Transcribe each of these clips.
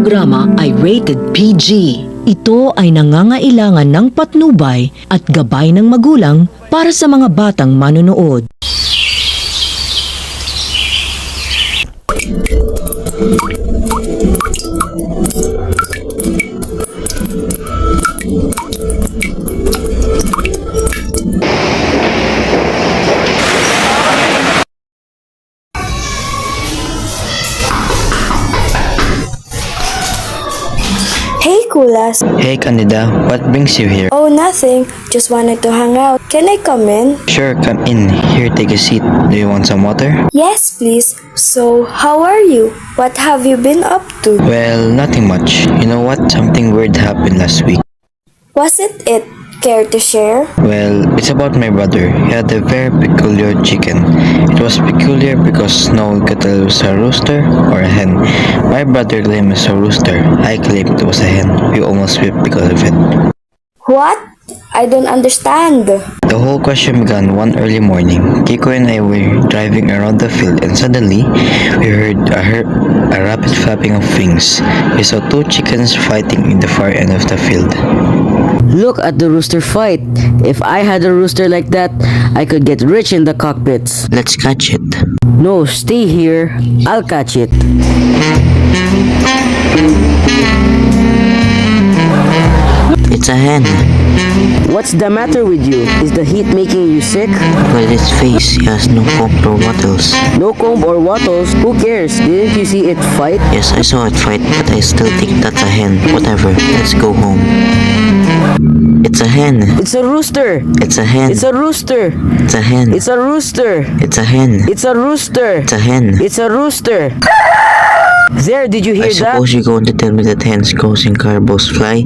programa ay rated PG. Ito ay nangangailangan ng patnubay at gabay ng magulang para sa mga batang manonood. Hey, Kulas. Hey Candida, what brings you here? Oh, nothing. Just wanted to hang out. Can I come in? Sure, come in. Here, take a seat. Do you want some water? Yes, please. So, how are you? What have you been up to? Well, nothing much. You know what? Something weird happened last week. Was it? Care to share? Well, it's about my brother. He had a very peculiar chicken. It was peculiar because no one could tell it was a rooster or a hen. My brother claimed it was a rooster. I claimed it was a hen. We almost wept because of it. What? I don't understand. The whole question began one early morning. Kiko and I were driving around the field and suddenly we heard a rapid flapping of wings. We saw two chickens fighting in the far end of the field. Look at the rooster fight. If I had a rooster like that, I could get rich in the cockpits. Let's catch it. No, stay here. I'll catch it. It's a hen. What's the matter with you? Is the heat making you sick? Well, its face has no comb or wattles. No comb or wattles? Who cares? Didn't you see it fight? Yes, I saw it fight, but I still think that's a hen. Whatever, let's go home. It's a hen. It's a rooster. It's a hen. It's a rooster. It's a hen. It's a rooster. It's a hen. It's a rooster. It's a hen. It's a rooster. There, did you hear I that? suppose you're going to tell me that hens crows and carbos fly?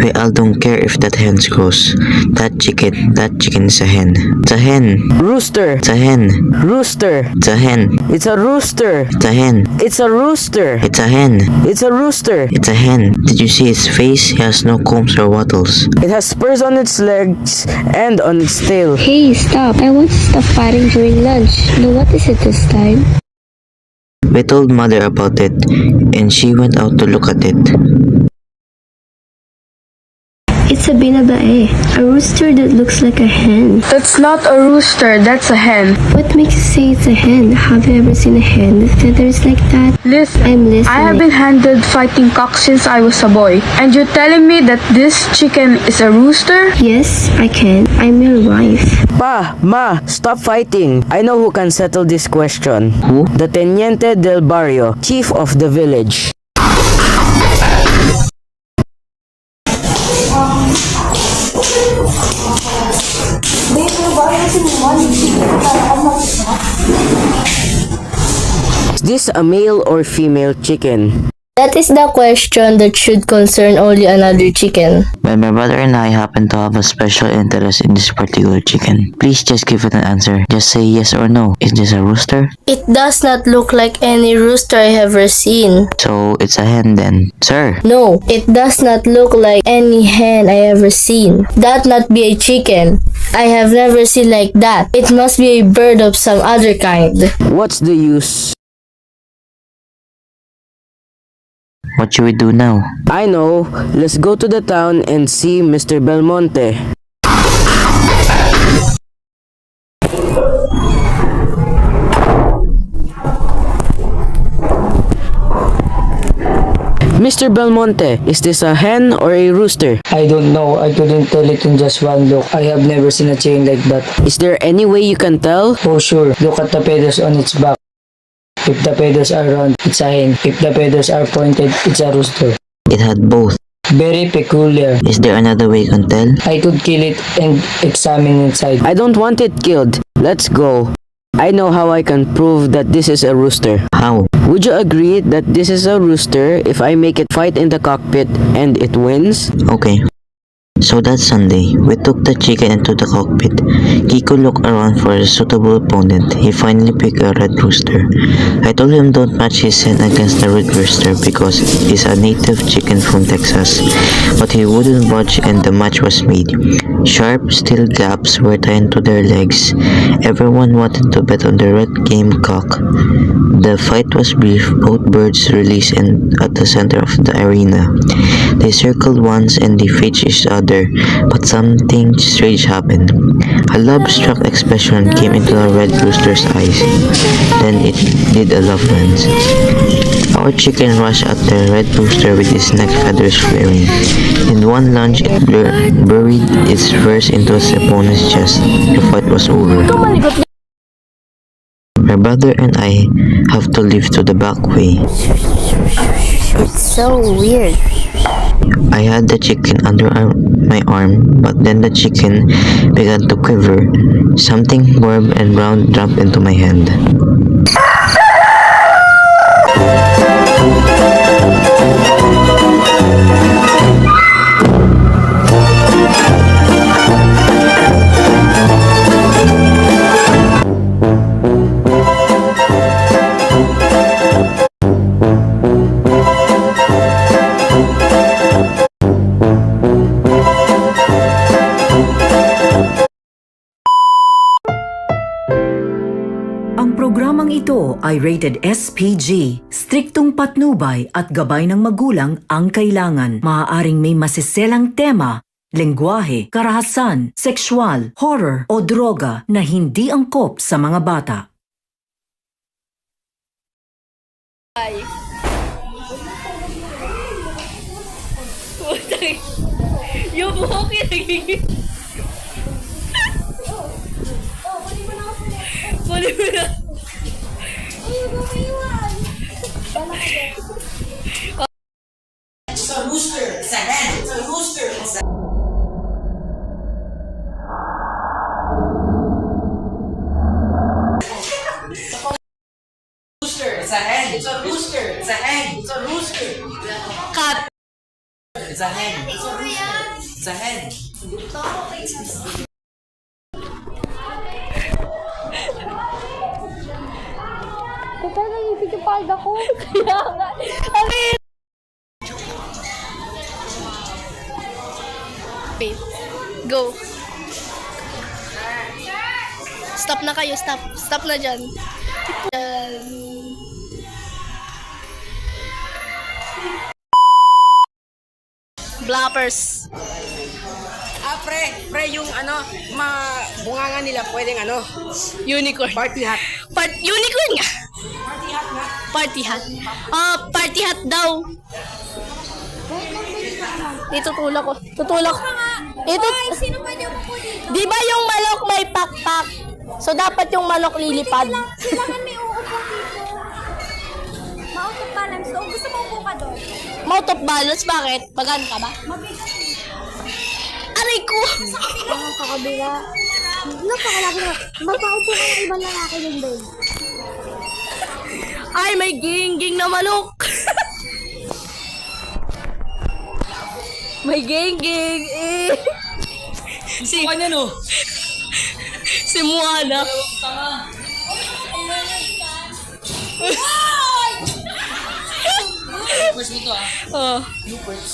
Well, I don't care if that hen crows. That chicken is a hen. It's a hen. Rooster. It's a hen. Rooster. It's a hen. It's a rooster. It's a hen. It's a rooster. It's a hen. It's a rooster. It's a hen. Did you see its face? It has no combs or wattles. It has spurs on its legs and on its tail. Hey, stop. I want to stop fighting during lunch. Now what is it this time? We told mother about it, and she went out to look at it. It's a binabae, a rooster that looks like a hen. That's not a rooster, that's a hen. What makes you say it's a hen? Have you ever seen a hen with feathers like that? Listen, I'm listening. I have been handled fighting cock since I was a boy. And you're telling me that this chicken is a rooster? Yes, I can. I'm your wife. Pa, Ma, stop fighting. I know who can settle this question. Who? The Teniente del Barrio, chief of the village. Is this a male or female chicken? That is the question that should concern only another chicken. Well, my brother and I happen to have a special interest in this particular chicken. Please just give it an answer. Just say yes or no. Is this a rooster? It does not look like any rooster I have ever seen. So, it's a hen then. Sir! No, it does not look like any hen I ever seen. That not be a chicken. I have never seen like that. It must be a bird of some other kind. What's the use? What should we do now? I know. Let's go to the town and see Mr. Belmonte. Mr. Belmonte, is this a hen or a rooster? I don't know. I couldn't tell it in just one look. I have never seen a chicken like that. Is there any way you can tell? Oh sure, look at the feathers on its back. If the feathers are round, it's a hen. If the feathers are pointed, it's a rooster. It had both. Very peculiar. Is there another way you can tell? I could kill it and examine inside. I don't want it killed. Let's go. I know how I can prove that this is a rooster. How? Would you agree that this is a rooster if I make it fight in the cockpit and it wins? Okay. So that Sunday, we took the chicken into the cockpit. Kiko looked around for a suitable opponent. He finally picked a red rooster. I told him don't match his hen against the red rooster because he's a native chicken from Texas. But he wouldn't budge and the match was made. Sharp steel gaps were tied to their legs. Everyone wanted to bet on the red gamecock. The fight was brief, both birds released at the center of the arena. They circled once and they faced each other, but something strange happened. A love-struck expression came into the red rooster's eyes. Then it did a love dance. Our chicken rushed at the red rooster with its neck feathers flaring. In one lunge, it buried its first into its opponent's chest. The fight was over. My brother and I have to leave to the back way. It's so weird. I had the chicken under my arm, but then the chicken began to quiver. Something warm and brown jumped into my hand. Ang programang ito ay rated SPG. Striktong patnubay at gabay ng magulang ang kailangan. Maaaring may masiselang tema, lengguwahe, karahasan, sexual, horror o droga na hindi angkop sa mga bata. Yung buhok yung nagiging... Bali mo na. Cut. It's a hen. It's a hen. Teka, nagpipipald ako. Kaya nga. Bakit? Wait. Go. Stop na kayo. Stop. Stop na dyan. Blappers. Pre, yung bunganga nila pwedeng Unicorn. party hat. Unicorn nga. Party hat nga. Party hat. Party hat daw. Dito tulak ko. Tutulak. Ito. Sino ba niyo po dito? Di ba yung manok may pakpak? So dapat yung manok lilipad. Kailangan may uupo dito. Mount of balance. So, gusto mo upo ka doon? Mount of balance, bakit? Pagan ka ba? Mabigat. Aray ko! Sa kabila. Napakalaki na. Magpaupo ka ng ibang lalaki din, babe. Ay, may ging-ging na manok! May ging-ging eh! Si Kanya no? Si Moana. First mo to Oh. Bloopers.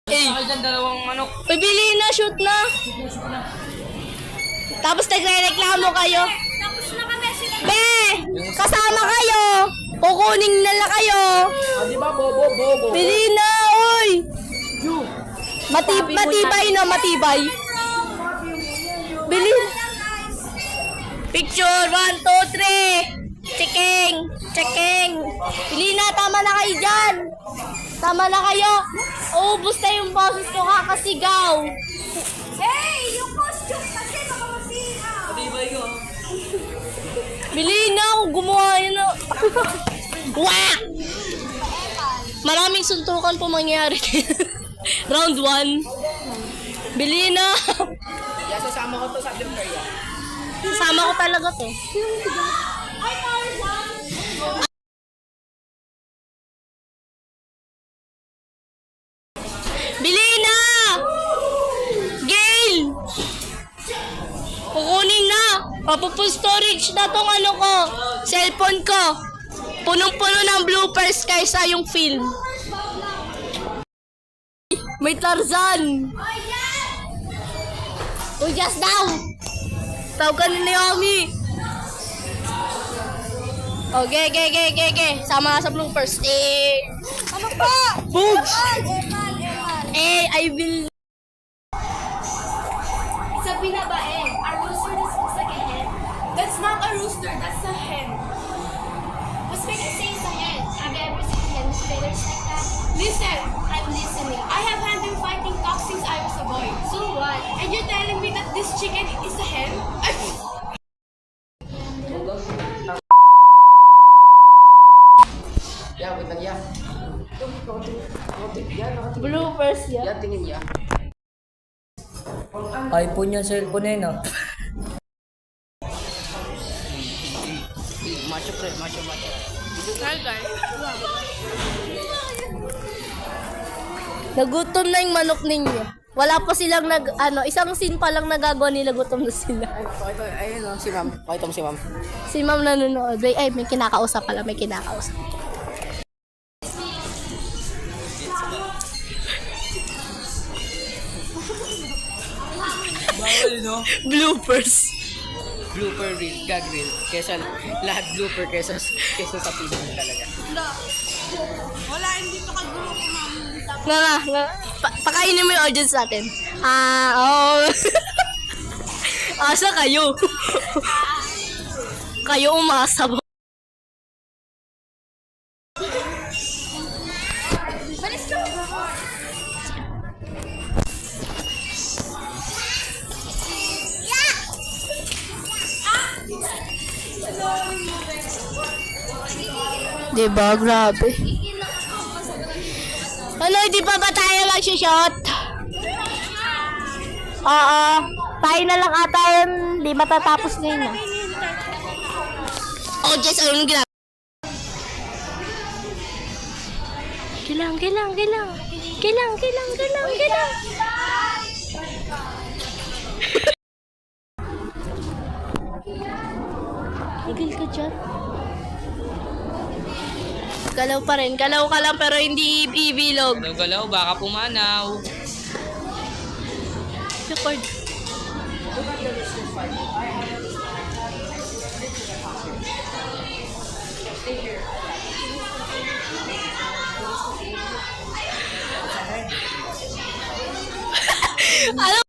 Eh, Ay, dyan dalawang manok. pabili na, shoot na. Tapos nagre-reklamo kayo. Tapos na kami sila. Be! Kasama kayo! Kukunin na lang kayo! Di ba, bobo? Bili na, oy! Matibay na, matibay. Bili. Picture, 1, 2, 3. Checking. Bili na, tama na kayo dyan. Tama na kayo. Ubus na yung boses ko kakasigaw. Hey! Yung costume kasi baka masira. Bili na, kung gumawa yun. Wah! Maraming suntukan po mangyayari. Round 1. Bili na. Sasama ko to sa Denver. Sasama ko talaga to. Bili na! Gail! Kukunin na! Full storage na tong cellphone ko. Punong-puno ng bloopers kaysa yung film. May Tarzan! Uy, just now! Tawag ka ni Naomi! Okay, okay. Sama ka sa bloopers. Ano pa? Boogs! I will... It's a binabae. A rooster that looks like a hen. That's not a rooster, that's a hen. What's making say it's a hen? Have you ever seen hens feathers like that? Listen, I'm listening. I have had been fighting cocks since I was a boy. So what? And you're telling me that this chicken is a hen? Bloopers yan. iPhone yung cellphone na yun, ah. Nagutom na yung manok ninyo. Wala pa silang isang scene pa lang nagagawa nila, gutom na sila. Ayun, si ma'am. Pakita mo si ma'am. Si ma'am nanonood. Ay, may kinakausap pala, may kinakausap. Bawal, no? Bloopers. Blooper reel, gag reel. Kesa lahat blooper kesa sa TV talaga. Nga. Pakainin mo yung audience natin. Asa kayo? Kayo umasa ba? Diba? Grabe. Ano, hindi pa ba tayo mag-shot? Oo. Tayo na lang ata yun. Hindi matatapos ngayon ah. Oh, Jess, anong ginagawa? Kilang. Higil ka dyan. Galaw pa rin. Galaw ka lang pero hindi ibilog. Galaw, baka pumanaw. Record. Ano